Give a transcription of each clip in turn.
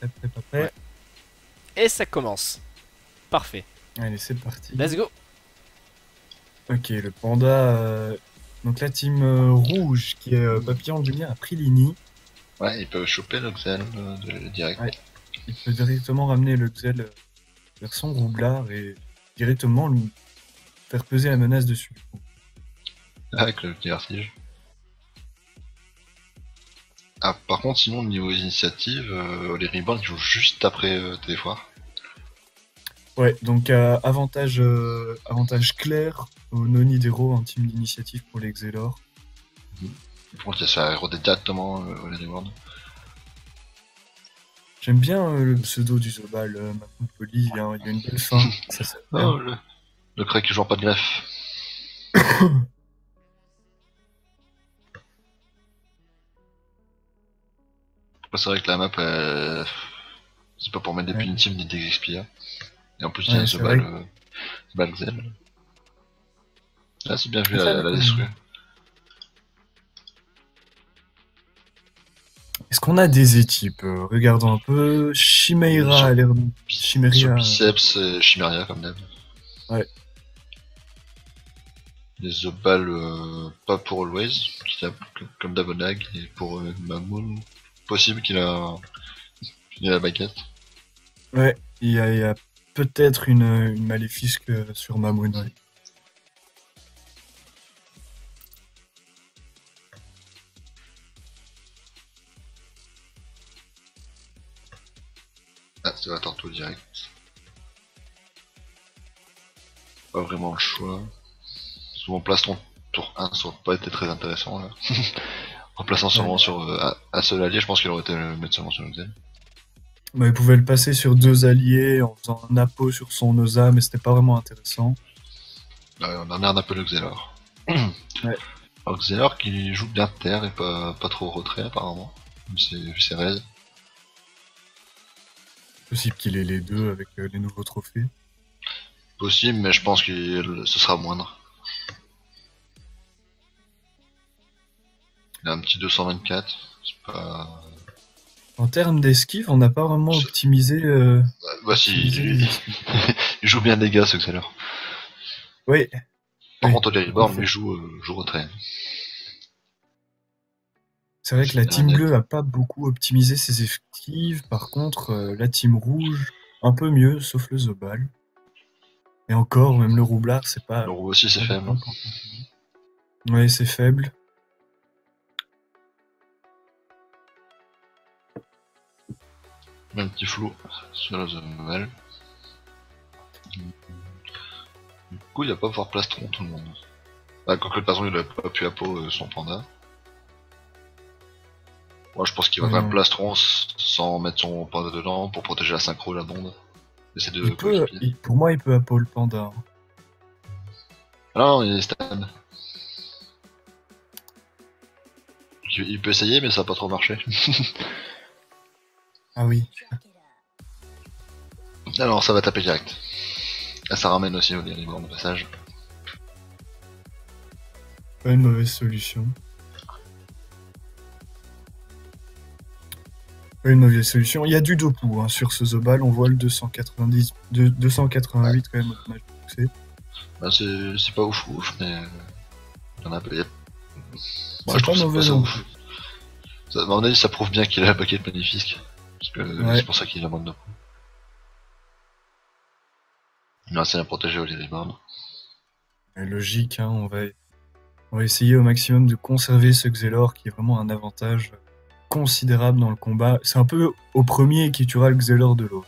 Ouais. Prêt. Et ça commence. Parfait. Allez, c'est parti. Let's go. Ok, le panda. Donc la team rouge, qui est Papillon de Lumière, a pris l'ini. Ouais, ils peuvent choper l'Oxel direct. Ouais, il peut directement ramener le Xel vers son roublard et directement lui faire peser la menace dessus. Avec le vertige. Ah, par contre, sinon, niveau initiative, les Reborn jouent juste après Téléfoire. Ouais, donc avantage clair au Nonidero en team d'initiative pour les Xelor. Par contre, il y a ça érodé directement les Reborn. J'aime bien le pseudo du Zobal, Macron Poli, il y a une belle fin, ça sonne bien. Oh, le crack qui joue pas de greffe. C'est vrai que la map, c'est pas pour mettre des Ouais. punitifs ni des XP. Et en plus, il y a Ouais, ce c'est vrai. bal Xel. Ah, c'est bien vu Ça, la destru. est-ce qu'on a des équipes? Regardons un peu. Chimeira a l'air. Sur Chimeria. Biceps et Chimeria, comme d'hab. Ouais. Les Zobal, pas pour Always, qui a comme Davonag, et pour Mamoon, possible qu'il a la baguette. Ouais, il y a peut-être une maléfique sur Mamoun, ouais. Ah, c'est la Torto direct. Pas vraiment le choix. Souvent plastron tour 1 ça aurait pas été très intéressant là. En plaçant seulement Ouais. sur un seul allié, je pense qu'il aurait été le mettre seulement sur Noxel. Bah, il pouvait le passer sur deux alliés en faisant un apo sur son Osa, mais c'était pas vraiment intéressant. On emmerde un peu le Xelor. Ouais. Alors Xelor qui joue bien terre et pas trop au retrait apparemment. Vu ses raids. Possible qu'il ait les deux avec les nouveaux trophées. Possible, mais je pense que ce sera moindre. Il a un petit 224, c'est pas... En termes d'esquive, on n'a pas vraiment optimisé, Bah si, optimisé les esquives. il joue bien des gars ce Xelor. Oui, Par oui, contre, Oleri tout à Born fait. lui joue retrait. C'est vrai que la C'est bien team net. bleue a pas beaucoup optimisé ses esquives. Par contre, la team rouge, un peu mieux, sauf le Zobal. Et encore, même le roublard, c'est pas Le roux aussi c'est pas le faible. top en continu. Ouais, c'est faible. Un petit flou sur la zone nouvelle. Du coup, il va pas pouvoir plastron tout le monde. Ah, quoique de toute façon, il a pas pu appo son panda. Moi, je pense qu'il va Ouais, quand même non. plastron sans mettre son panda dedans pour protéger la synchro, la bombe. Et c'est deux coéquipiers. Pour moi, il peut apo le panda, hein. Ah non, il est stab. Il peut essayer, mais ça va pas trop marcher. Ah oui. Alors, ça va taper direct. Ah, ça ramène aussi au Reborn de passage. Pas une mauvaise solution. Pas une mauvaise solution. Il y a du Dopu hein, sur ce Zobal. On voit le 288 quand même au match de succès. Bah, c'est pas ouf, mais il y en a un peu. Moi, C'est je pas trouve ça mauvais pas ça non ouf. plus. Ça, à mon avis, ça prouve bien qu'il a la baguette magnifique. Parce que Ouais. c'est pour ça qu'il la demande. Non, c'est bien protégé au Reborn. Logique, hein, on va essayer au maximum de conserver ce Xelor qui est vraiment un avantage considérable dans le combat. C'est un peu au premier qui tuera le Xelor de l'autre.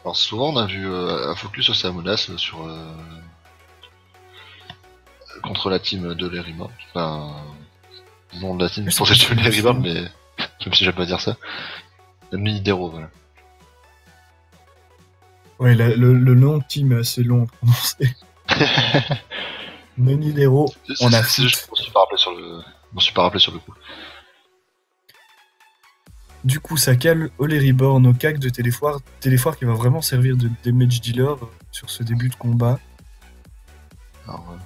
Alors souvent on a vu un focus sur Samonas sur contre la team de Lerima. Enfin, le nom de la team Mais je c'est pensais possible que Lerima, aussi. mais même si j'aime pas dire ça. Le Nidero, voilà. Ouais, le nom de team est assez long à prononcer. Nonidero, on a C'est juste, foot. je m'en suis pas rappelé sur le, je m'en suis pas rappelé sur le coup. Du coup, ça cale Ole Reborn au cac de Téléfoire. Téléfoire qui va vraiment servir de damage dealer sur ce début de combat. Alors,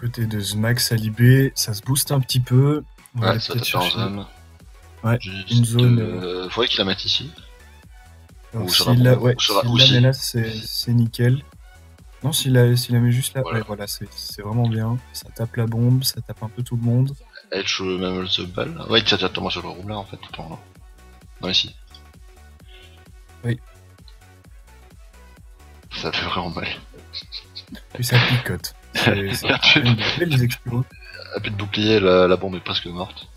Côté de Zmax Salibé, ça se booste un petit peu. On va Ouais, aller ça peut-être tape en chercher zone. Ouais, Juste, une zone. faudrait qu'il la mette ici. Alors, Ou sur la s'il la, bombe. ouais, Ou sur la s'il ou la si. met là, c'est nickel. Non, s'il la met juste là, Voilà. ouais, voilà, c'est vraiment bien. Ça tape la bombe, ça tape un peu tout le monde. Edge même le ball. Ouais, il tire directement sur le roublard en fait, tout en là. Non, ici. Oui. Ça fait vraiment mal. Puis ça picote. C'est une des belles explos. À plus de bouclier, la bombe est presque morte.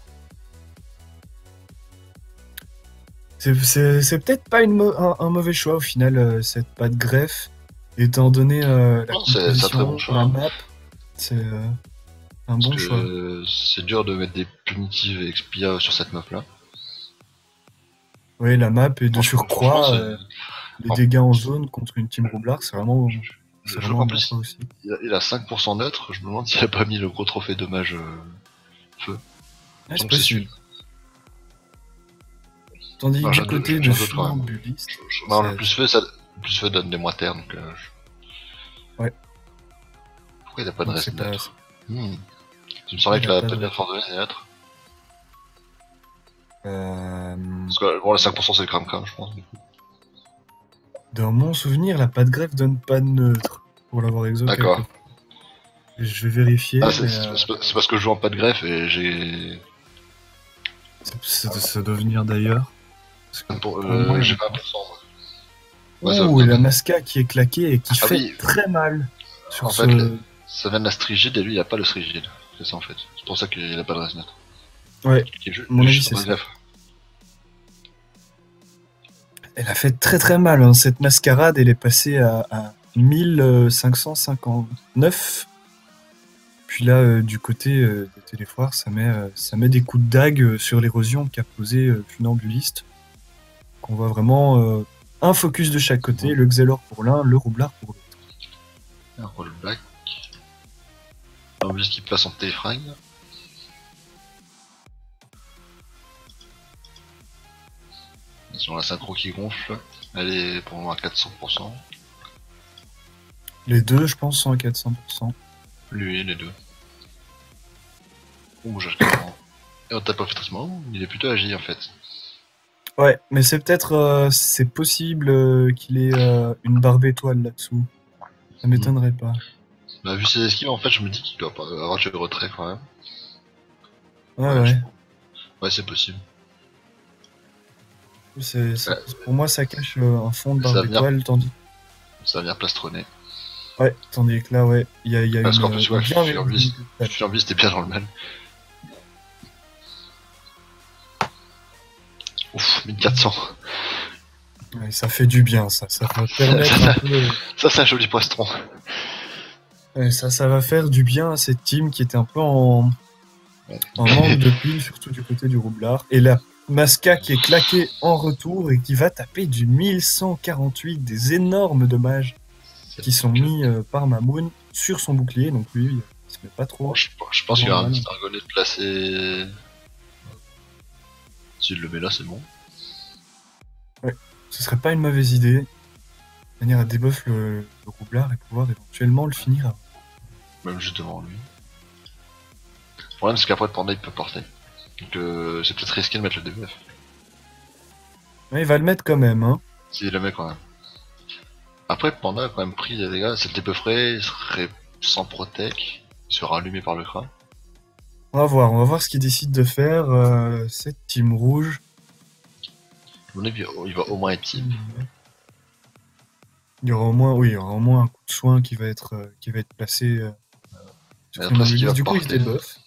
C'est peut-être pas un mauvais choix au final, cette patte greffe, étant donné la Non, c'est un très composition, bon choix, la hein. map. C'est un Parce bon choix. que c'est dur de mettre des punitives et expia sur cette map là. Oui, la map et de Franchement, surcroît, c'est- les dégâts en zone contre une team roublard, c'est vraiment je un vois qu'en bon plus, choix aussi. il a 5% neutre, je me demande s'il a pas mis le gros trophée dommage feu. Ouais, c'est Donc possible. Tandis que Non, du j'en côté doute de quand même. funambuliste, Non, ça- le plus feu donne des moins terres, donc Ouais. Pourquoi il a pas de donc reste c'est pas... neutre Il me semblait Il que a la pas de première reste. force de est neutre. Euh, Parce que bon, les 5% c'est le crame je pense. Du coup. Dans mon souvenir, la patte greffe donne pas de neutre, pour l'avoir exo quelques D'accord. fois. Je vais vérifier, Ah, mais c'est parce que je joue en pas de greffe et j'ai. ça doit venir d'ailleurs. Parce que pour moi, J'ai 20%. Moi. Ouais, ouh, et la Masca qui est claquée et qui Ah fait oui. très mal sur En ce... fait, ça vient de la strigide et lui il a pas le strigide. C'est ça en fait. C'est pour ça qu'il a pas de reste neutre. Ouais, Qui est mon avis, juste c'est en ça. greffe. Elle a fait très très mal, hein. Cette mascarade, elle est passée à 1559. Puis là, du côté de Téléfoire, ça met des coups de dague sur l'érosion qu'a posé Funambuliste. Qu'on voit vraiment un focus de chaque côté, Bon. le Xelor pour l'un, le Roublard pour l'autre. Un rollback. En plus qu'il place en téléfrag. Sur la synchro qui gonfle. Elle est pour moi à 400%. Les deux, je pense, sont à 400%. Lui et les deux. Ouh, j'ai carrément. Et on tape pas traitement, il est plutôt agi en fait. Ouais, mais c'est peut-être, c'est possible qu'il ait une barbe étoile là-dessous. Ça m'étonnerait pas. Bah, vu ses esquives, en fait, je me dis qu'il doit pas avoir tué le retrait quand même. Ouais. Ouais, c'est possible. Pour moi, ça cache un fond de Ça va barbe venir. étoile, tandis... Ça va venir plastronner. Ouais, tandis que là, ouais, il y a Parce une... qu'en plus, ouais, bien Furby, c'était bien dans le mal. Ouf, 1400. Ouais, ça fait du bien, ça. Ça va permettre un peu... Ça, c'est un joli poistron. Ouais, ça va faire du bien à cette team qui était un peu en manque de piles, surtout du côté du Roublard. Et la Masca qui est claquée en retour et qui va taper du 1148, des énormes dommages qui sont mis par Mamoun sur son bouclier. Donc lui, il se met pas trop. Bon, je pense qu'il y a un petit argonnet placé. S'il le met là, c'est bon. Ce serait pas une mauvaise idée. De manière à débuff le Roublard et pouvoir éventuellement le finir. Même juste devant lui. Le problème, c'est qu'après, Panda, il peut porter. Donc, c'est peut-être risqué de mettre le debuff. Ouais, il va le mettre quand même, hein. S'il le met quand même. Après, Panda a quand même pris des dégâts. C'est le débufferé, il serait sans protec. Il sera allumé par le crâne. On va voir ce qu'il décide de faire, cette team rouge. À mon avis, il va au moins être team. Il y aura au moins un coup de soin qui va être placé sur Et son après, ce qu'il va ambulis. Du coup, il porter. débuff.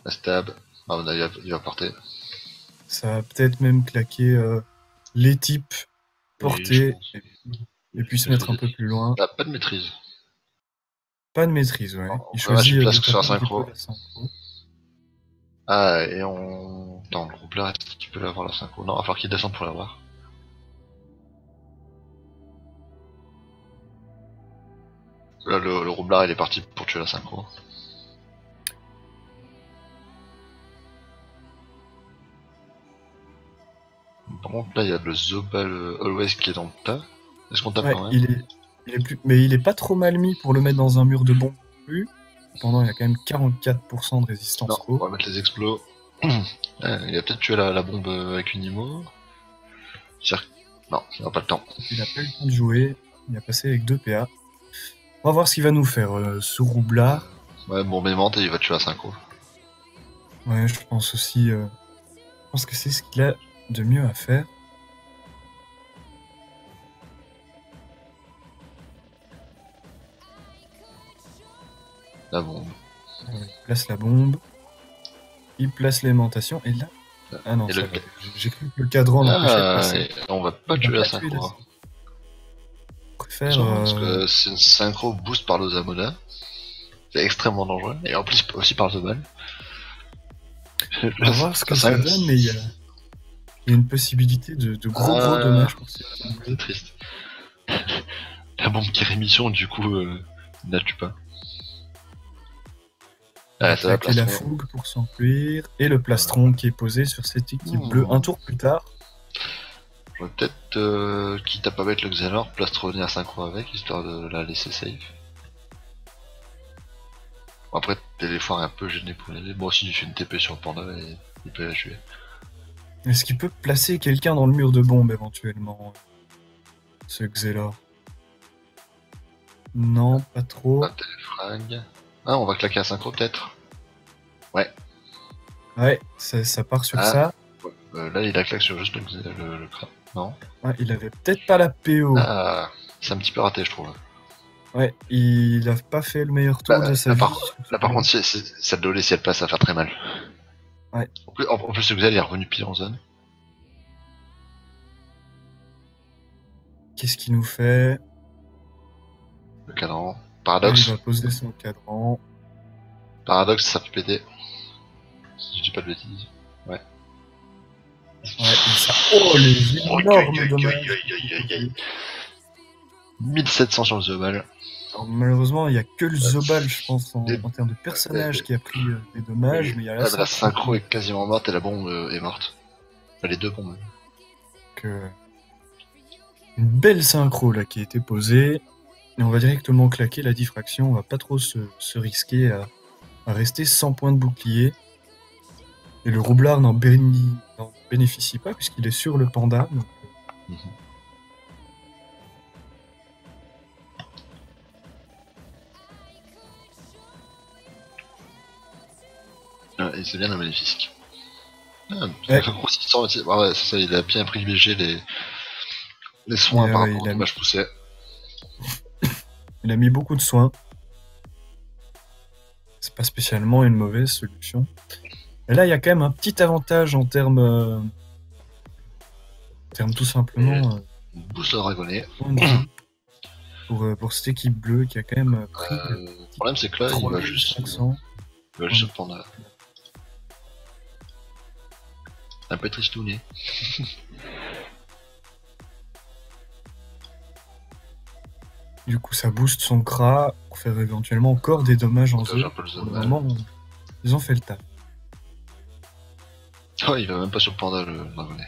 La stab. Ah, mon avis, il va porter. Ça va peut-être même claquer les types portés Oui, et puis se mettre un peu plus loin. Il a pas de maîtrise. Pas de maîtrise, ouais. Alors, Il ouais, choisit je de place taper sur la un petit synchro. peu la synchro. Ah, et on. Attends, le groupe là, est-ce qu'il peut l'avoir la synchro? Non, il va falloir qu'il descende pour l'avoir. Là, le roublard, il est parti pour tuer la synchro. Par contre, là, il y a le Zobal Always qui est dans le tas. Est-ce qu'on tape Ouais, quand même? mais il est pas trop mal mis pour le mettre dans un mur de bombe non plus. Cependant, il y a quand même 44% de résistance Non, on eau. va mettre les explos. Il a peut-être tué la bombe avec une IMO. Non, il n'a pas le temps. Il a pas eu le temps de jouer. Il a passé avec 2 PA. On va voir ce qu'il va nous faire. Ce roublard. Ouais, bombe aimante et il va tuer la synchro. Ouais, je pense aussi. Je pense que c'est ce qu'il a de mieux à faire. La bombe. Il place la bombe. Il place l'aimantation. Et là. Ah non, Et ça le- va. J'ai cru que le cadran l'empêchait de Ah, passer. et on va pas Il tuer va la pas tuer synchro. Je préfère. Parce que c'est une synchro boost par l'Ozamoda. C'est extrêmement dangereux. Et en plus aussi par Zobal. On va voir ce que ça donne, mais il y a une possibilité de gros dommages pour cette team bleue. C'est triste. La bombe qui rémission, du coup, ne la tue pas. Il a Ah, ça va, claqué la plastron. fougue pour s'enfuir. Et le plastron qui est posé sur cette équipe bleue un tour plus tard. J'aurais peut-être, quitte à pas mettre le Xelor, plastronner à synchro avec, histoire de la laisser safe. Bon, après, Téléphore est un peu gêné pour l'aider. Bon, si il fait une TP sur le panda, et il peut la tuer. Est-ce qu'il peut placer quelqu'un dans le mur de bombe éventuellement, ce Xelor? Non, pas trop. Un téléfrag. Ah, on va claquer à synchro peut-être. Ouais, ça part sur Ah. ça. Là, il a claqué sur juste le crâne. Non. Ouais, il avait peut-être pas la PO. Ah, c'est un petit peu raté, je trouve. Ouais, il a pas fait le meilleur tour Bah, de sa là, vie. Là, par contre, celle de si elle passe, ça va faire très mal. Ouais. En plus, le Xel il est revenu pile en zone. Qu'est-ce qu'il nous fait? Le cadran. Il Paradoxe. va poser son cadran. Paradoxe, ça fait péter. Si je dis pas de bêtises. Ouais, et ça... Oh, les énormes Aïe, dommages. 1700 sur le Zobal. Alors, malheureusement, il n'y a que le Zobal, je pense, en termes de personnage qui a pris des dommages, mais il y a La synchro est quasiment morte et la bombe est morte. Enfin, les deux bombes. Une belle synchro là qui a été posée. Et on va directement claquer la diffraction. On va pas trop se risquer à rester sans point de bouclier. Et le roublard n'en bénéficie pas puisqu'il est sur le panda. Donc, Et c'est bien un magnifique. Ah, Ouais. ouais, c'est ça, il a bien privilégié les soins Ouais, par ouais, rapport il au a dommage poussé. Il a mis beaucoup de soins. C'est pas spécialement une mauvaise solution. Et là, il y a quand même un petit avantage en termes tout simplement Boost le dragonnet. pour cette équipe bleue qui a quand même pris Le problème, c'est que là, il va juste 3500. se prendre un peu tristouné. Du coup, ça booste son CRA pour faire éventuellement encore des dommages en Protège zone. un peu le Pour le Zobal. moment, ils ont fait le taf. Oh, il va même pas sur le panda, le dragonnet.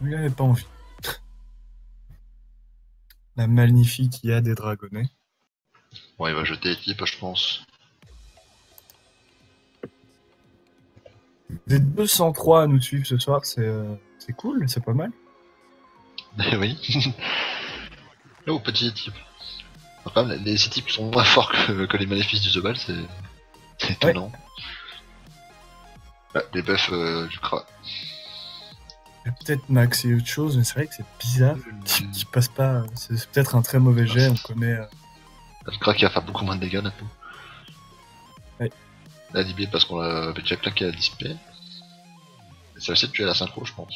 Il n'avait pas envie. La magnifique IA des dragonnets. Bon, il va jeter l'équipe, je pense. Des 203 à nous suivre ce soir, c'est cool, c'est pas mal. Eh oui. Oh, petit type. Quand même, les types sont moins forts que les maléfices du Zobal, c'est étonnant. Ouais, des buffs du Kra. Il y a peut-être Max et autre chose, mais c'est vrai que c'est bizarre qui passe pas. C'est peut-être un très mauvais jet, on connaît. Le Kra qui va faire beaucoup moins de dégâts d'un coup. Ouais. La DB parce qu'on avait déjà claqué la dispé. Et ça va essayer de tuer la synchro, je pense.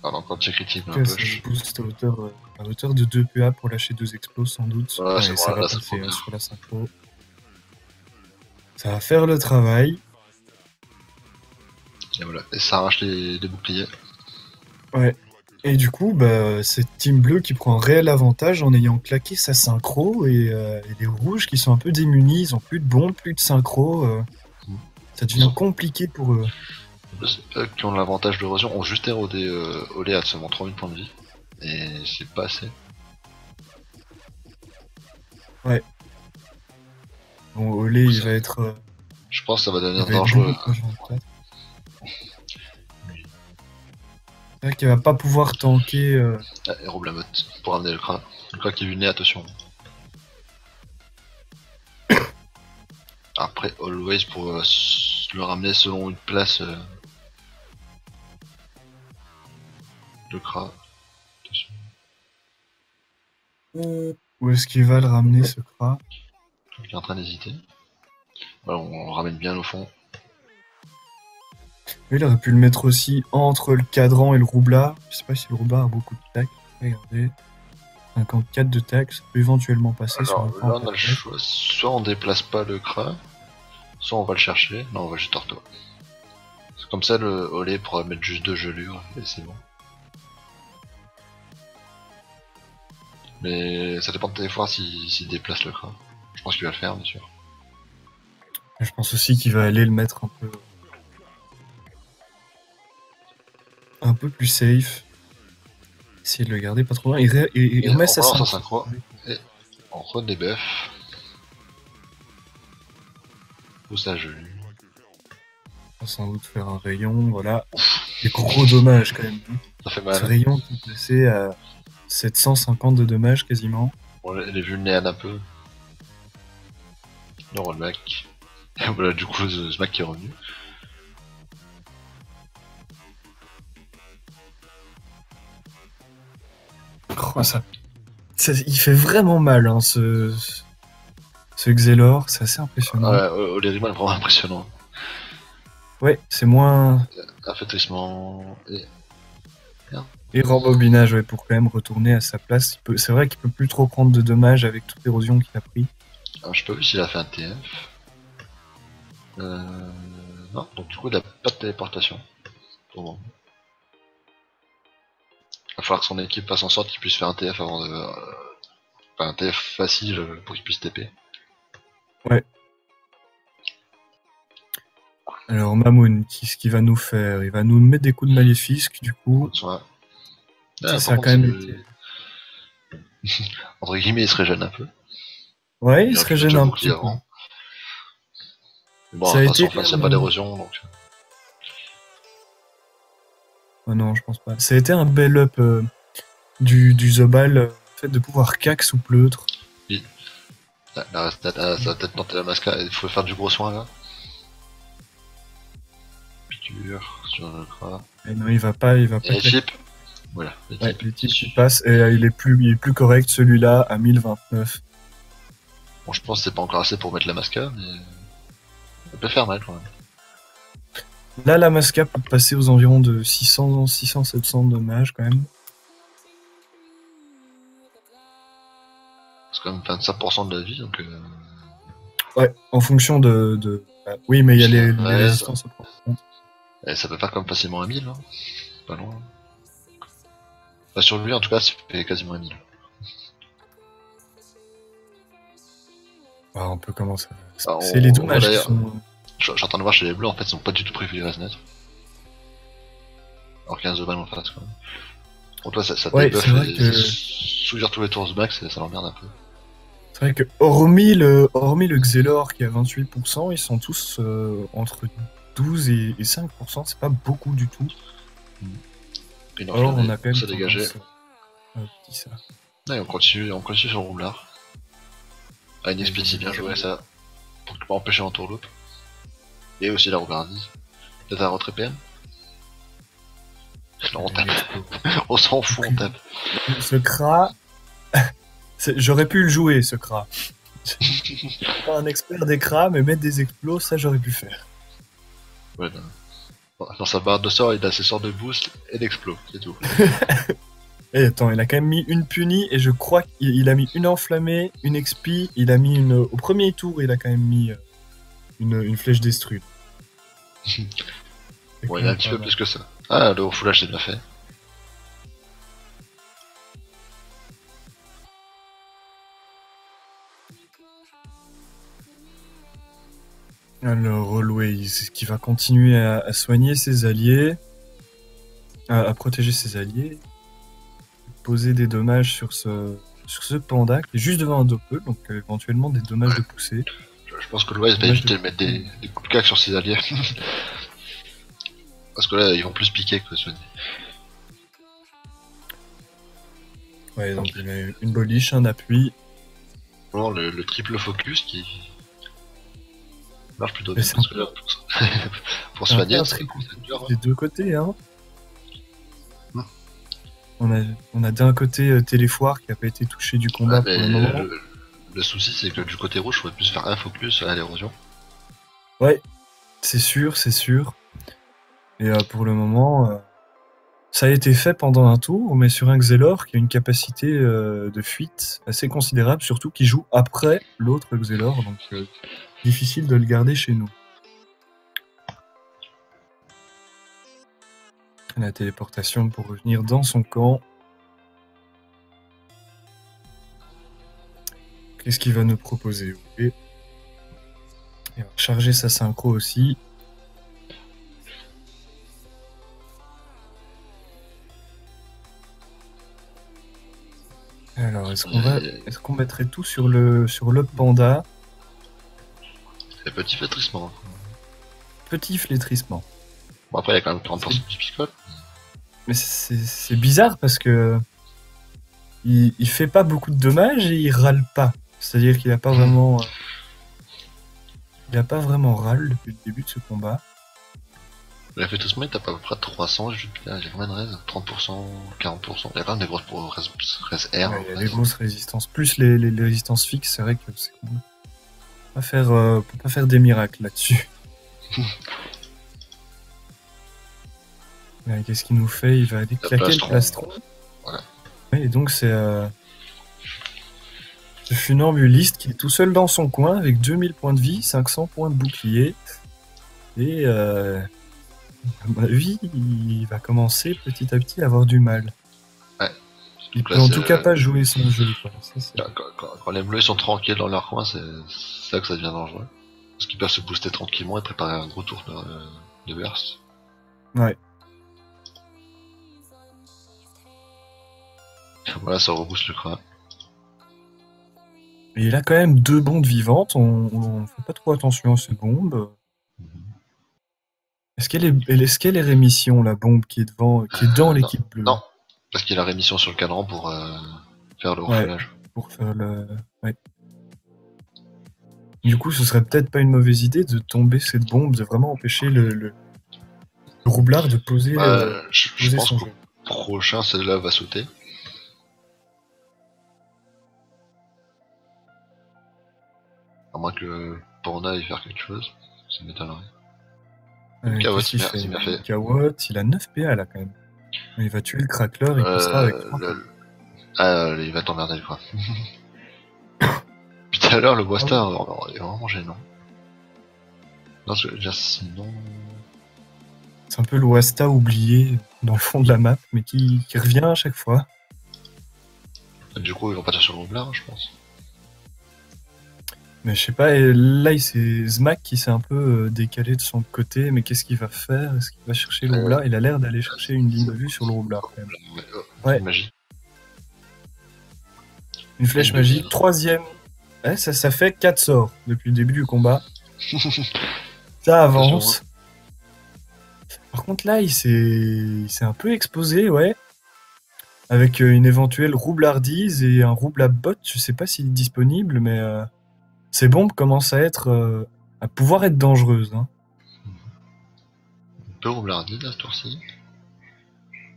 Alors encore de critique un peu. Ça booste à hauteur de 2 PA pour lâcher 2 explos sans doute. Voilà, Ouais, c'est ça bon, va là, c'est passer trop bien. sur la synchro. Ça va faire le travail. Et voilà, et ça arrache les boucliers. Ouais. Et du coup, c'est Team Bleu qui prend un réel avantage en ayant claqué sa synchro et les rouges qui sont un peu démunis, ils ont plus de bombes, plus de synchro. Ça devient compliqué pour eux. Ceux qui ont l'avantage de l'érosion ont juste érodé Olé à seulement 3000 points de vie. Et c'est pas assez. Bon, Olé, il Ça- va être, Je pense que ça va il devenir va être dangereux. bon pour Jean-Claude. C'est vrai qu'il va pas pouvoir tanker. Ah, et roule la motte pour ramener le crat. Le crat qui est vulné, attention. Après, always pour le ramener selon une place. Le crat. Attention. Où est-ce qu'il va le ramener, ce Kra? Il est en train d'hésiter. Voilà, on le ramène bien au fond. Lui, il aurait pu le mettre aussi entre le cadran et le roublard. Je sais pas si le roublard a beaucoup de tac. Regardez. 54 de tac, ça peut éventuellement passer sur un Alors plan. là, on a le choix. Soit on déplace pas le crat, soit on va le chercher. Non, on va juste Torto. C'est comme ça, le Olé pourra mettre juste 2 gelures et c'est bon. Mais ça dépend de tes fois s'il déplace le crat. Je pense qu'il va le faire, bien sûr. Je pense aussi qu'il va aller le mettre un peu plus safe. Essayer de le garder pas trop loin. Il Et remet on sa relance sa ceinture. synchro. Et on redébuff. Ou ça gelure. On va sans doute faire un rayon, voilà. Des gros dommages quand même. Ça fait Ce mal. rayon qui est passé à 750 de dommages quasiment. On les vulnérable un peu. Le rollback. Et voilà, du coup, ce Smack qui est revenu. Oh, il fait vraiment mal, hein, ce Xelor, c'est assez impressionnant. Ouais, Olérima est vraiment impressionnant. Ouais, c'est moins. Affaiblissement. Et rembobinage, ouais, pour quand même retourner à sa place. C'est vrai qu'il peut plus trop prendre de dommages avec toute l'érosion qu'il a pris. Alors, je peux vu s'il a fait un TF. Non, donc du coup, il a pas de téléportation. Pour le moment. Il va falloir que son équipe fasse en sorte qu'il puisse faire un TF avant de. Enfin, un TF facile pour qu'il puisse TP. Alors Mamoun, ce qu'il va nous faire? Il va nous mettre des coups de maléfique, du coup. Soit. Ça, Ah, ça a par quand contre, même été. Entre guillemets, il se régène un peu. Ouais, il aurait se pu mettre régène le un bouclier petit peu. avant. Mais bon, Ça a à été surface, il n'y a comme, pas d'érosion, donc. Oh non, je pense pas. Ça a été un bel up du Zobal, le fait de pouvoir cac sous pleutre. Là, ça va peut-être tenter la masca. Il faut faire du gros soin là. Piqûre sur le crat. Et non, il va pas Et claquer. les chips. Voilà, les Ouais, types. les types qui passent, et il est plus correct celui-là à 1029. Bon, je pense que c'est pas encore assez pour mettre la masca, mais. Ça peut faire mal quand même. Là, la Masca peut passer aux environs de 600-700 dommages quand même. C'est quand même 25% de la vie, donc. Ouais, en fonction bah, oui, mais il y a les Ouais, résistances à prendre en compte. Et ça peut faire comme facilement un 1000, hein. Pas loin. Enfin, sur lui, en tout cas, ça fait quasiment un 1000. Ah, on peut commencer. Ah, C'est les dommages qui d'ailleurs, sont. Je suis en train de voir chez les bleus, en fait, ils sont pas du tout prévus les Resnet. Alors qu'il y a un Zoban en face, quand même. Donc là, ça Ouais, débuff c'est vrai et que- sous tous les tours de max, ça l'emmerde un peu. C'est vrai que hormis le Xelor qui a 28%, ils sont tous entre 12 et 5%, c'est pas beaucoup du tout. Une Alors on enflammée, a quand même ça dégagé. tendance à petit ça. Ouais, on continue sur le roublard. Ah, une expédition, bien joué ça. Pour pas empêcher en tourloupe. Et aussi la roublardise. Peut-être un retrait PM. Non, on tape. On s'en fout, on tape. Ce Kra, j'aurais pu le jouer ce Kra. Je suis pas un expert des Kra, mais mettre des explos, ça j'aurais pu faire. Ouais, dans sa barre de sort, il a ses sorts de boost et d'explos, c'est tout. Et attends, il a quand même mis une punie et je crois qu'il a mis une enflammée, une expi, il a mis une. Au premier tour, il a quand même mis une flèche destruite. Bon, il y a un petit peu plus que ça. Ah, le refoulage, c'est bien fait. Alors, Always, qui va continuer à soigner ses alliés, à protéger ses alliés, poser des dommages sur sur ce panda qui est juste devant un doppel, donc éventuellement des dommages de poussée. Je pense que l'Ouest va éviter de mettre des coups de cac sur ses alliés. Parce que là, ils vont plus piquer que soigner. Ouais, donc il a une boliche, un appui. Non, le triple focus qui marche plutôt Mais bien. c'est Parce que là, pour soigner, un c'est triple dur. des deux côtés, hein. Hmm. On a d'un côté Téléfoire qui a pas été touché du combat Ouais, pour le mais moment. le souci, c'est que du côté rouge, il faudrait plus faire un focus à l'érosion. Ouais, c'est sûr, c'est sûr. Et pour le moment, ça a été fait pendant un tour, mais sur un Xelor qui a une capacité de fuite assez considérable, surtout qui joue après l'autre Xelor, donc difficile de le garder chez nous. La téléportation pour revenir dans son camp. Qu'est-ce qu'il va nous proposer? Et il va charger sa synchro aussi. Alors, est-ce qu'on mettrait tout sur le panda? C'est petit flétrissement. Petit flétrissement. Bon, après, il y a quand même 40% du picole. Mais c'est bizarre parce que il fait pas beaucoup de dommages et il râle pas. C'est-à-dire qu'il a pas vraiment râle depuis le début de ce combat. Le flétrissement, il tape à peu près 300, il y a combien de res? 30%, 40%. Il y a quand même des grosses pour res R. Ouais, il y a des grosses résistances. Plus les résistances fixes, c'est vrai que c'est cool. On peut pas faire des miracles là-dessus. Qu'est-ce qu'il nous fait? Il va aller claquer le plastron. Voilà. Ouais, et donc c'est ce funambuliste qui est tout seul dans son coin avec 2000 points de vie, 500 points de bouclier. Et à mon avis, il va commencer petit à petit à avoir du mal. Ouais. Il peut en tout cas pas jouer son jeu, quoi. Quand les bleus sont tranquilles dans leur coin, c'est là que ça devient dangereux. Parce qu'ils peuvent se booster tranquillement et préparer un gros tour de burst. Ouais. Voilà, ça rebooste le crâne. Et il a quand même 2 bombes vivantes, on fait pas trop attention à ces bombes. Est-ce qu'elle est rémission, la bombe qui est devant, qui est dans l'équipe bleue? Non, parce qu'il a rémission sur le cadran pour faire le reflage. Pour faire le... Ouais. Du coup, ce serait peut-être pas une mauvaise idée de tomber cette bombe, de vraiment empêcher le roublard de poser, je pense son qu'au jeu. prochain, celle-là va sauter. À moins que Panda aille faire quelque chose, ça m'étonnerait. Kawot, il m'a fait. Kawot, il a 9 PA là quand même. Il va tuer le crackler et il passera avec 3. Il va t'emmerder quoi. Puis tout à l'heure, le Boistar est vraiment gênant. Non, déjà sinon. C'est un peu l'Oasta oublié dans le fond de la map, mais qui revient à chaque fois. Du coup, ils vont partir sur le roublard, je pense. Mais je sais pas, et là c'est Zmak qui s'est un peu décalé de son côté, mais qu'est-ce qu'il va faire? Est-ce qu'il va chercher le roublard? Il a l'air d'aller chercher une ligne de vue sur le roublard quand même. Ouais. Magie. Une flèche magique, 3ème. Ouais, ça fait 4 sorts depuis le début du combat. Ça avance. Par contre là, il s'est un peu exposé, ouais. Avec une éventuelle roublardise et un roublabot, je sais pas s'il est disponible, mais ces bombes commencent à pouvoir être dangereuses. Hein. On peut roublardise à ce tour-ci.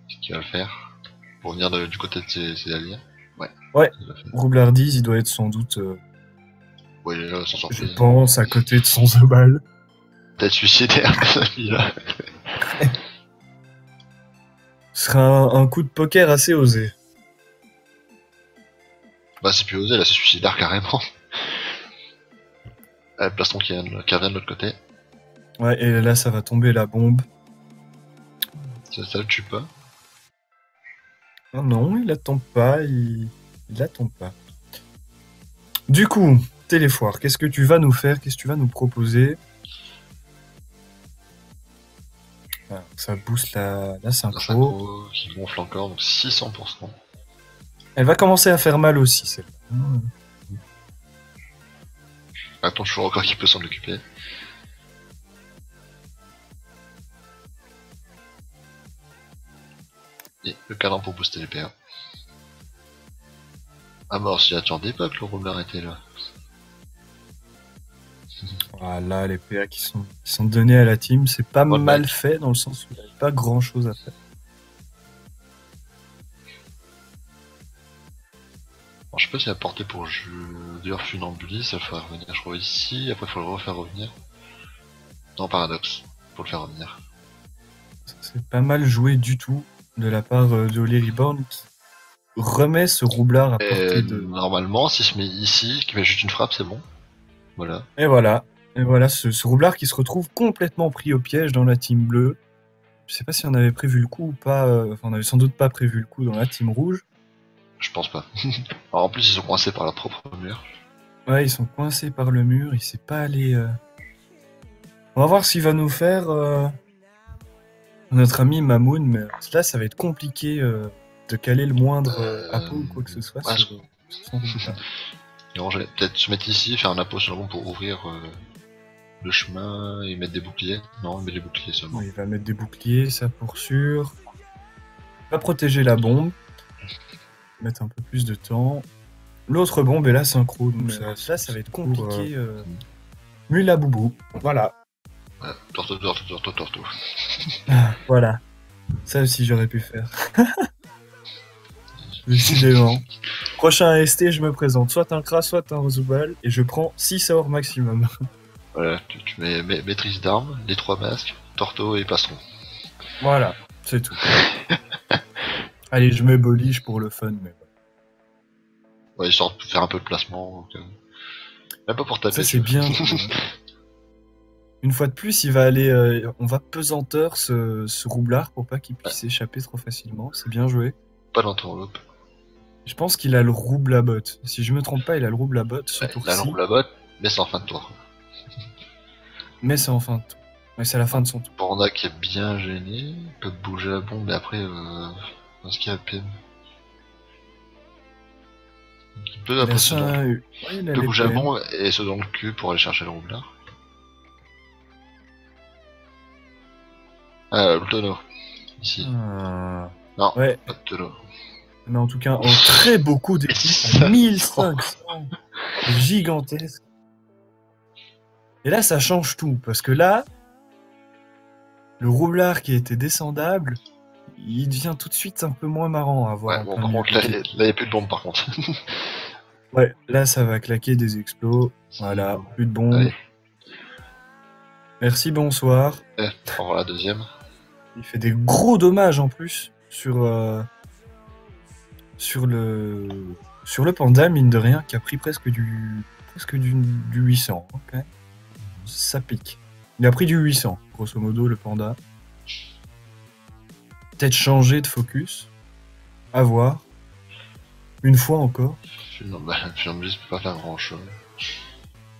Qu'est-ce qu'il va faire? Pour venir du côté de ses alliés. Ouais, roublardise, il doit être sans doute... ouais, il est là, sans sortir. Je pense à côté de son Zobal. Peut-être suicidaire, celui-là. Ce sera un coup de poker assez osé. Bah, c'est plus osé, là, c'est suicidaire carrément. Le plastron qui revient de l'autre côté. Ouais, et là, ça va tomber la bombe. Ça le tue pas. Oh non, il la tombe pas, il la tombe pas. Du coup, Téléfoire, qu'est-ce que tu vas nous faire? Qu'est-ce que tu vas nous proposer? Alors, ça booste la synchro. Qui gonfle encore, donc 600%. Elle va commencer à faire mal aussi, celle-là. Attends, toujours encore qui peut s'en occuper. Et le cadran pour booster les PA. Ah mort, si attendez pas que le roublard était là. Voilà, les PA qui sont donnés à la team, c'est pas Bon, mal mec. fait dans le sens où il n'y a pas grand chose à faire. Alors, je sais pas si la portée pour jeu d'ailleurs funambuliste, ça le fera revenir, je crois, ici, après il faut le refaire revenir. Non, paradoxe, pour le faire revenir. C'est pas mal joué du tout de la part de Oli Reborn qui remet ce roublard à portée de. Normalement, s'il se met ici, qu'il met juste une frappe, c'est bon. Voilà. Et voilà. Et voilà, ce roublard qui se retrouve complètement pris au piège dans la team bleue. Je sais pas si on avait prévu le coup ou pas. Enfin, on avait sans doute pas prévu le coup dans la team rouge. Je pense pas. Alors en plus, ils sont coincés par leur propre mur. Ouais, ils sont coincés par le mur. Il sait pas aller. On va voir s'il va nous faire notre ami Mamoun. Mais là, ça va être compliqué de caler le moindre appôt ou quoi que ce soit. Ouais, sur son roublard. Non, j'allais peut-être se mettre ici, faire un appôt sur le rond pour ouvrir le chemin et mettre des boucliers. Non, il met des boucliers seulement. Il va mettre des boucliers, ça pour sûr. Il va protéger la bombe. Mettre un peu plus de temps. L'autre bombe est là synchro, donc ça va être compliqué. Mula boubou. Voilà. Ouais, torto. Voilà. Ça aussi j'aurais pu faire. Décidément. Prochain AST, je me présente. Soit un Kra, soit un Zubal. Et je prends 6 heures maximum. Voilà, tu mets maîtrise d'armes, les 3 masques, torto et plastron. Voilà, c'est tout. Allez, je mets boliche pour le fun, mais Ouais, histoire de faire un peu de placement. Même pas pour taper. ça c'est bien. Une fois de plus, il va aller. On va pesanteur ce roublard pour pas qu'il puisse échapper trop facilement. C'est bien joué. Pas l'entourloupe. Je pense qu'il a le rouble à botte. Si je me trompe pas, il a le rouble à botte ce Ouais, tour-ci. la lampe là-bas, mais c'est en fin de tour. Mais c'est en fin de tour. Mais c'est à la fin de son tour. Panda qui est bien gêné, il peut bouger la bombe, mais après, ce qu'il y a PM. Il peut après se dans le... il il a peut les bouger la PM. bombe et se dans le cul pour aller chercher le roublard. Ah, le tonneau. Ici. Ah. Non, Ouais, pas de tonneau. mais en tout cas, en très beaucoup d'équipes, à 1500. Gigantesque. Et là, ça change tout, parce que là, le roublard qui était descendable, il devient tout de suite un peu moins marrant à voir. Ouais, en bon, plein par milieu. contre, là, il n'y a plus de bombe par contre. Ouais, là, ça va claquer des explos. Voilà, plus de bombes. Allez. Merci, bonsoir. Au revoir la deuxième. Il fait des gros dommages en plus sur le panda, mine de rien, qui a pris presque du 800. hein, quand même. Ça pique. Il a pris du 800, grosso modo, le panda. Peut-être changer de focus. À voir. Une fois encore. Funambuliste peut pas faire grand chose.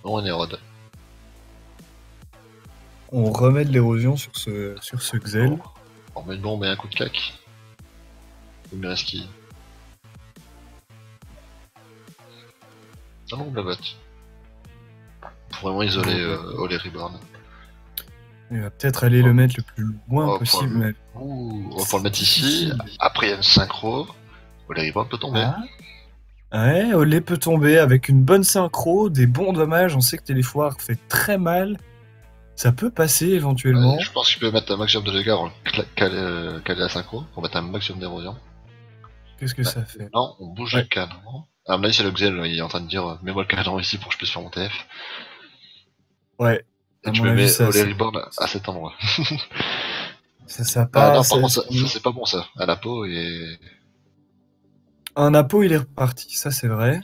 Non, on érode. On remet de l'érosion sur ce Xel. On met une bombe et un coup de claque. Il me reste qui? Ah non, la botte. Pour vraiment isoler Oli Reborn. Il va peut-être aller le mettre le plus loin Oh, possible. pour le- Mais... Ouh, on va pouvoir le mettre ici. Après, il y a une synchro. Oli Reborn peut tomber. Ouais, Olé peut tomber avec une bonne synchro, des bons dommages. On sait que Téléfoire fait très mal. Ça peut passer éventuellement. Ouais, je pense qu'il peut mettre un maximum de dégâts en caler la synchro pour mettre un maximum d'érosion. Qu'est-ce que ça fait? Non, on bouge Ouais. le cadran. Ah, là, c'est le Xel, il est en train de dire mets-moi le cadran ici pour que je puisse faire mon TF. Ouais. Et À tu mon me avis, mets ça, Oli c'est- Reborn à cet endroit. Ça Ah passe. non, par contre, ça c'est pas bon ça. À la peau et. Un apo, il est reparti, ça c'est vrai.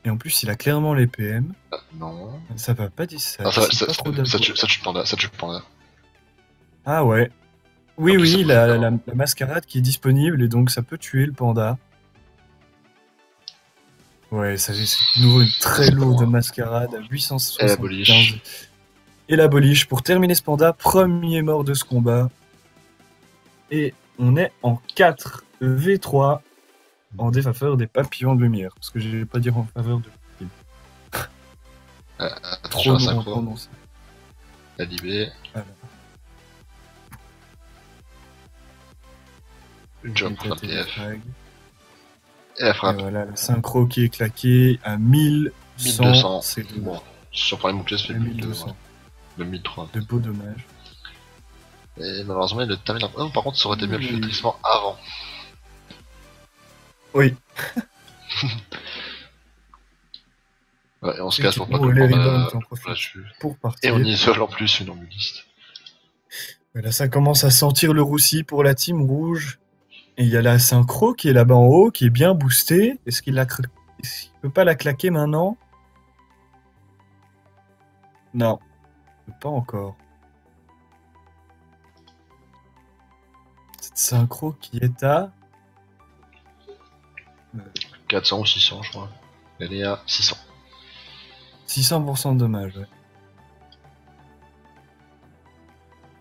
Et en plus, il a clairement les PM. Ah, non. Ça va pas dire ça. Ah, ça, c'est pas trop d'apo. ça tue le panda, ça tue le panda. Ah ouais. Oui, En plus, oui, ça la, pousse la, pas. la mascarade qui est disponible et donc ça peut tuer le panda. Ouais, ça c'est de nouveau une très C'est pas lourde moi. mascarade à 875. Et la boliche. Et la boliche pour terminer ce panda, premier mort de ce combat. Et on est en 4v3. en défaveur des papillons de lumière. Parce que je vais pas dire en faveur de... Attention à Trop long à synchro. prononcer. La DB. Voilà. Une jump Éclater frappe la TF. frag. Et la Et frappe. voilà, le synchro qui est claqué à 1100. 1200. C'est Bon, sur pour les boucliers, ça fait 1200. de 1300. De beaux dommages. Et malheureusement, il le termine un peu. Non, par contre, ça aurait été mieux de Oui. faire le trissement avant. Oui. Ouais, et on se casse pour pas Effectivement, que les le rebounds panda en profitent là-dessus. pour Et partir. on isole en plus une ambuliste. Et là, ça commence à sentir le roussi pour la team rouge. Et il y a la synchro qui est là-bas en haut, qui est bien boostée. Est-ce qu'il peut pas la claquer maintenant? Non. Pas encore. Cette synchro qui est à... 400 ou 600, je crois. Elle est à 600. 600% de dommages, ouais.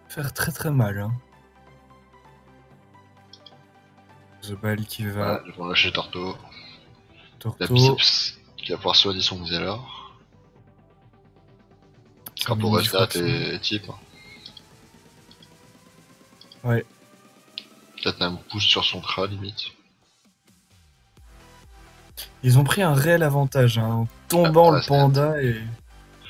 Faire très très mal, hein. The Ball qui va... Voilà, ils vont lâcher Torto. La Torto... biceps qui va pouvoir soigner son Xelor. Crapaud Restat et type. Ouais. Peut-être un pouce sur son Kra limite. Ils ont pris un réel avantage, hein, en tombant Ah, le panda et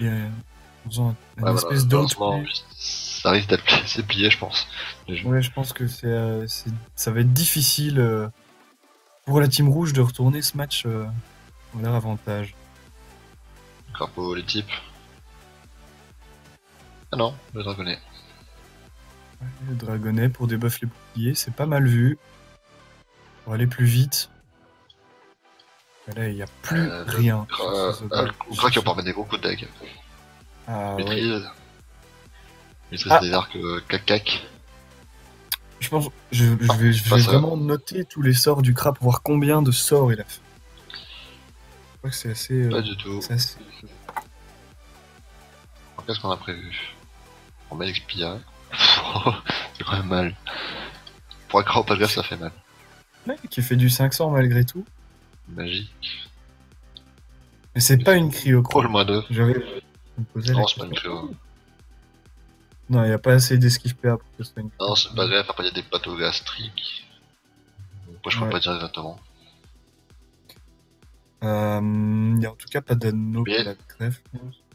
en faisant une Ouais, espèce voilà, d'autre. malheureusement, ça risque d'être c'est plié, je pense. Ouais, je pense que ça va être difficile pour la team rouge de retourner ce match en leur avantage. Crapaud, les types. Ah non, le dragonnet. Ouais, le dragonnet pour débuff les boucliers, c'est pas mal vu. Pour aller plus vite. Et là, il n'y a plus rien. Le Kra qui va pouvoir mettre des gros coups de deck. Ah, ouais. Maîtrise. Maîtrise Ah. des arcs cac-cac. Je pense, je vais pas ça. vraiment noter tous les sorts du Kra pour voir combien de sorts il a fait. Je crois que c'est assez... Pas du tout. c'est assez... Qu'est-ce qu'on a prévu? On met l'expire. C'est quand même mal. Pour un Kra au pas de greffe, ça fait mal. Ouais, qui fait du 500 malgré tout. Magique. Mais c'est pas une cryo Oh, le moins 2. J'aurais me posé la Non, c'est pas question. une cryo. Non, il n'y a pas assez d'esquive PA pour que ce soit une cryo. Non, c'est pas greffe. Après, il y a des plateaux gastriques. Moi, je peux Ouais. pas dire exactement. Il y a en tout cas pas d'anneau pour Mais- la greffe.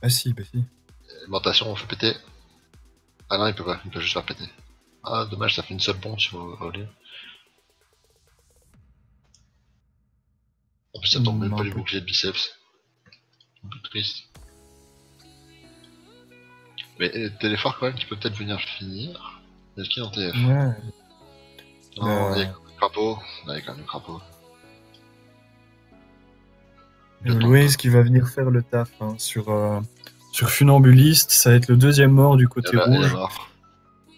Ah si, bah si. Alimentation, on fait péter. Ah non, il peut pas. Il peut juste faire péter. Ah, dommage, ça fait une seule bombe sur Olé. En plus, ça tombe même Non, pas les peu. boucliers de biceps. Un peu triste. Mais Téléphare, quand même, qui peut peut-être venir finir. Est-ce qu'il est en TF? Ouais. Non, il y a le crapaud. Non, il y a quand même le crapaud. Le Louise qui va venir faire le taf hein, sur Funambuliste, ça va être le deuxième mort du côté Il est rouge. mort.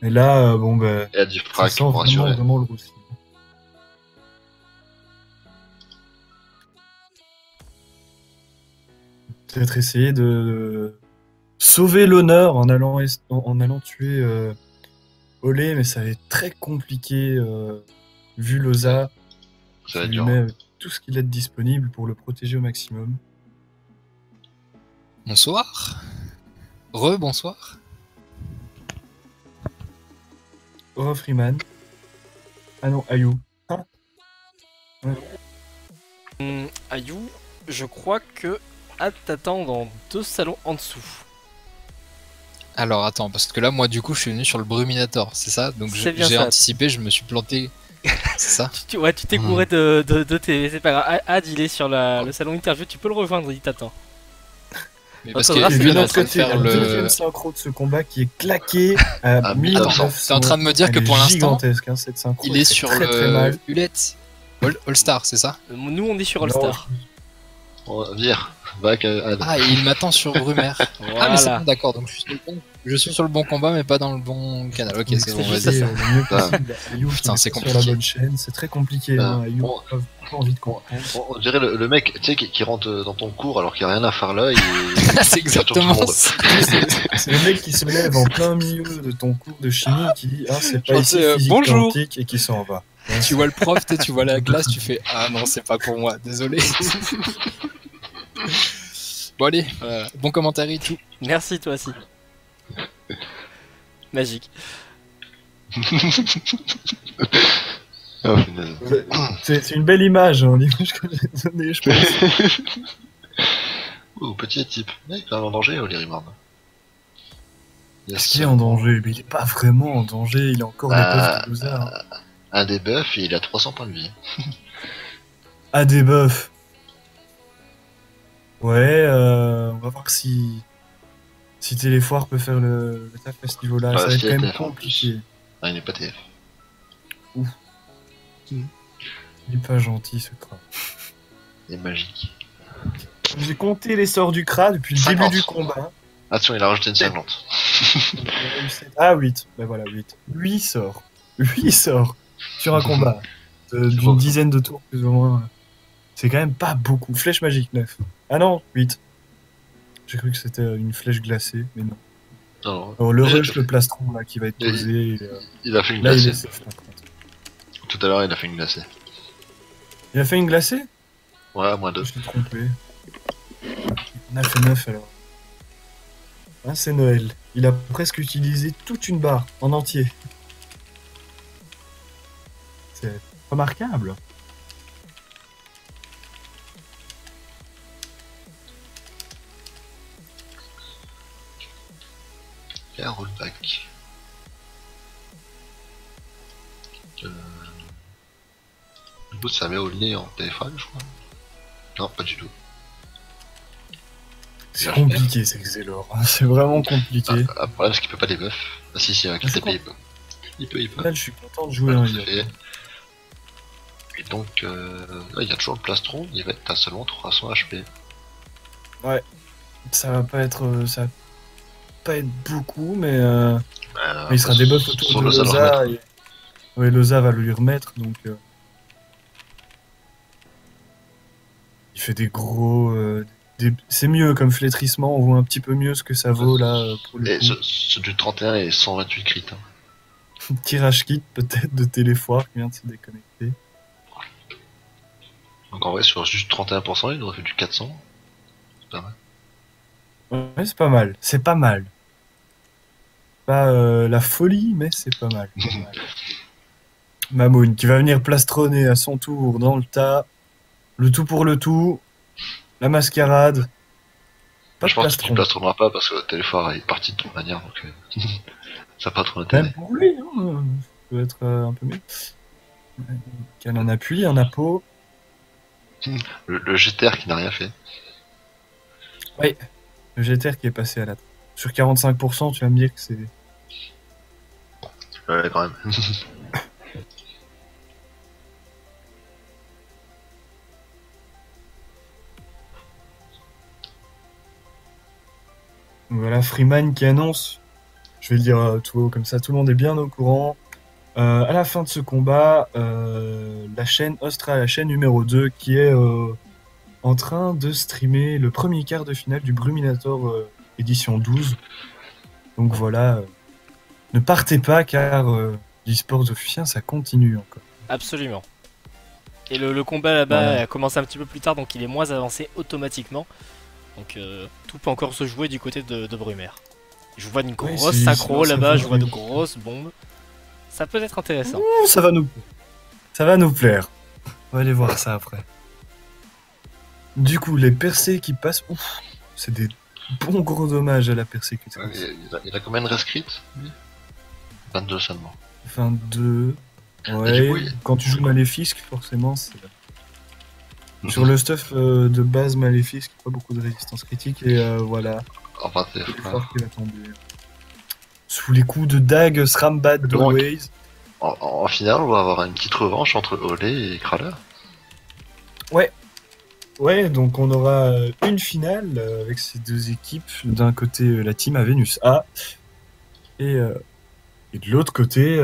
Et là, bon bah, Et à 10 ça frags sent pour vraiment, rassurer. vraiment le roussi. Peut-être essayer de sauver l'honneur en allant tuer Olé, mais ça va être très compliqué vu Loza Ça va qui être lui dur. met tout ce qu'il a de disponible pour le protéger au maximum. Bonsoir. Bonsoir. Aura Freeman. Ah non, Ayou. Ayou, je crois que t'attends dans 2 salons en dessous. Alors attends, parce que là, moi, du coup, je suis venu sur le Bruminator, c'est ça? Donc C'est bien j'ai ça. anticipé, je me suis planté. C'est ça? Ouais, tu t'es couré de TV, c'est pas grave. Ad, il est sur le salon interview, tu peux le rejoindre, il t'attend. Mais parce Autographe, que c'est lui, Et il de est en notre train de côté, faire la le. deuxième synchro de ce combat qui est claqué à À 1900. 1900. T'es en train de me dire que Elle pour est l'instant, gigantesque, hein, cette synchro. il elle est fait sur très, très le mal. Hulette All-Star, c'est ça? Nous, on est sur All Non, Star. On vire. Back Ad. Ah, et il m'attend sur Brumer. Ah, mais c'est Voilà. bon, d'accord, donc je suis sur le bon combat, mais pas dans le bon canal. Ok, c'est bon, c'est juste vas-y. ça. Le mieux Ah. possible. Ayou qui Putain, est c'est sur compliqué. la bonne chaîne, c'est très compliqué. Ah, Hein. Ayou bon. n'a pas envie de comprendre. On dirait le mec, tu sais, qui rentre dans ton cours alors qu'il n'y a rien à faire là. C'est exactement ça. C'est le mec qui se lève en plein milieu de ton cours de chimie qui dit ah c'est Je pas ici pensais, physique bonjour. quantique et qui s'en va. Tu vois le prof, tu vois la classe, tu fais ah non, c'est pas pour moi, désolé. Bon allez, bon commentaire et tout. Merci toi aussi. Magique. Oh, punaise. C'est une belle image, hein, l'image que j'ai donnée, je pense. Oh, petit type. Il est quand même en danger, Oli Rimard. Est-ce qu'il est en danger? Mais il est pas vraiment en danger, il a encore les buffs de Loza. Hein. Un debuff et il a 300 points de vie. Ah, des buffs. Ouais, on va voir si Téléfoire peut faire le taf à ce niveau-là. Ouais, Ça va être si quand même TF, en compliqué. Ah, il n'est pas TF. Il est pas gentil, ce crâne. Il est magique. J'ai compté les sorts du Kra depuis le 50. début du combat. Attention, il a rajouté une 50. Ah, 8. Ben voilà, 8. 8 sorts. 8 sorts sur un combat d'une dizaine de tours, plus ou moins. C'est quand même pas beaucoup. Flèche magique, 9. Ah non, 8. J'ai cru que c'était une flèche glacée, mais non. Non, Alors, le rush, le plastron, là, qui va être posé. il a fait une Là, il est glacée. safe, par contre. Tout à l'heure, il a fait une glacée. Il a fait une glacée? Ouais, moins 2. Je suis trompé. On a fait 9 alors. Hein, c'est Noël. Il a presque utilisé toute une barre en entier. C'est remarquable. Et un rollback. Du coup, ça met au nez en téléphone, je crois. Non, pas du tout. C'est compliqué, c'est Xelor. C'est vraiment compliqué. Le problème, c'est qu'il peut pas debuff. Ah si, si, avec le TP, il peut. Il peut. Là, je suis content de jouer un C'est heal. fait. Et donc, là, il y a toujours le plastron, il va être à seulement 300 HP. Ça va pas être beaucoup, mais il sera debuff autour de Loza. Et... Ouais, Loza va le lui remettre, donc il fait des gros. C'est mieux comme flétrissement, on voit un petit peu mieux ce que ça vaut là pour le Et coup. ce du 31 et 128 crit. Hein. Tirage kit peut-être de Téléfoire qui vient de se déconnecter. Donc en vrai, sur juste 31%, il aurait fait du 400. C'est pas mal. Ouais, c'est pas mal, c'est pas mal. Pas la folie, mais c'est pas mal. Pas mal. Mamoun qui va venir plastronner à son tour dans le tas. Le tout pour le tout. La mascarade. Pas Je de pense qu'il plastron. ne plastronnera pas parce que le téléphone est parti de toute manière, donc ça n'a pas trop Même d'intérêt. pour lui, hein, ça peut être un peu mieux. Quel un appui, un appôt. Le GTR qui n'a rien fait. Le GTR qui est passé à la... Sur 45%, tu vas me dire que c'est... Ouais, quand même. Voilà, Freeman qui annonce, je vais le dire tout haut, comme ça tout le monde est bien au courant. À la fin de ce combat, la chaîne Ostra, la chaîne numéro 2, qui est en train de streamer le premier quart de finale du Bruminator édition 12. Donc voilà, ne partez pas car l'e-sport officien ça continue encore. Absolument. Et le combat là-bas a commencé un petit peu plus tard, donc il est moins avancé automatiquement. Donc tout peut encore se jouer du côté de Brumaire. Je vois une grosse synchro là-bas, je vois de grosses bombes. Ça peut être intéressant. Ouh, ça va nous plaire. On va aller voir ça après. Du coup, les percées qui passent, ouf, c'est des bons gros dommages à la persécutrice. Il a combien de rescrits 22 seulement. 22. Et Ouais, du coup, quand tu joues Maléfique, forcément, c'est... Sur le stuff de base Maléfique, pas beaucoup de résistance critique, et voilà, Enfin, c'est fort qui va tomber. Sous les coups de Dag, Srambat, Always. en finale, on va avoir une petite revanche entre Olé et Kraler. Ouais, donc on aura une finale avec ces deux équipes. D'un côté, la team à Vénus A, et de l'autre côté,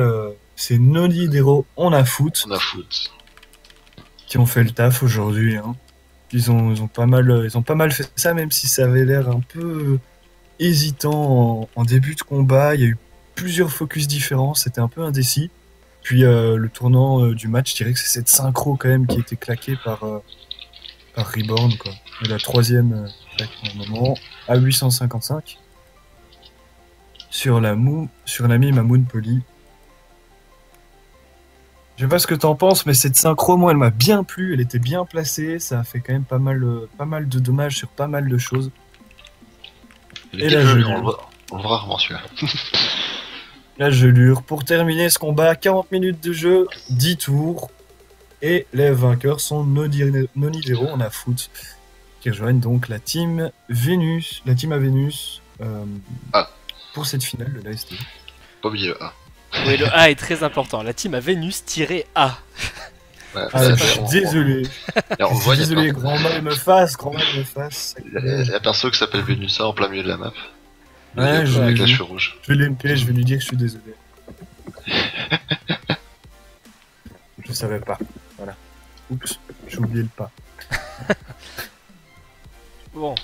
c'est Nolidero On a foot. On a foot. Qui ont fait le taf aujourd'hui. Hein. Ils ont pas mal fait ça, même si ça avait l'air un peu hésitant en début de combat. Il y a eu plusieurs focus différents, c'était un peu indécis. Puis le tournant du match, je dirais que c'est cette synchro quand même qui a été claquée par Reborn, quoi. Et la troisième claque pour le moment, à 855. Sur l'ami Mamoun Poli. Je sais pas ce que t'en penses, mais cette synchro, moi, elle m'a bien plu, elle était bien placée, ça a fait quand même pas mal de dommages sur pas mal de choses. Et là, on le verra rarement celui-là. La gelure. Pour terminer ce combat, 40 minutes de jeu, 10 tours. Et les vainqueurs sont Nonidero, on a Foot, qui rejoignent donc la team Vénus, la team à Vénus, pour cette finale de l'AST. Pas oublier le A. Oui, le A est très important. La team à Vénus-A. Ouais, je suis désolé. On voit, désolé, grand mal me fasse. Il y a un perso qui s'appelle Vénusa en plein milieu de la map. Ouais, avec la cheveux rouge. Je vais l'MP, je vais lui dire que je suis désolé. Je savais pas. Voilà. Oups, j'ai oublié le pas. Bon.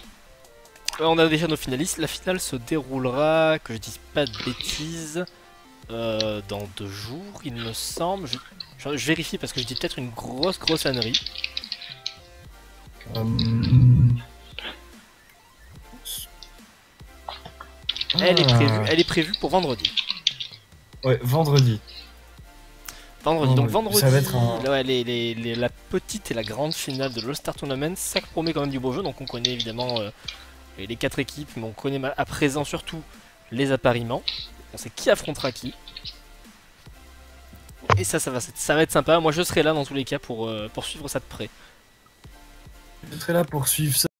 On a déjà nos finalistes. La finale se déroulera, que je dise pas de bêtises, dans 2 jours, il me semble. Je vérifie parce que je dis peut-être une grosse ânerie. Elle est prévue pour vendredi. Ouais, vendredi. Donc vendredi, ça va être la petite et la grande finale de l'All-Star Tournament, ça promet quand même du beau jeu. Donc on connaît évidemment les 4 équipes, mais on connaît à présent surtout les appariements. On sait qui affrontera qui. Et ça va être sympa. Moi je serai là dans tous les cas pour suivre ça de près. Je serai là pour suivre ça.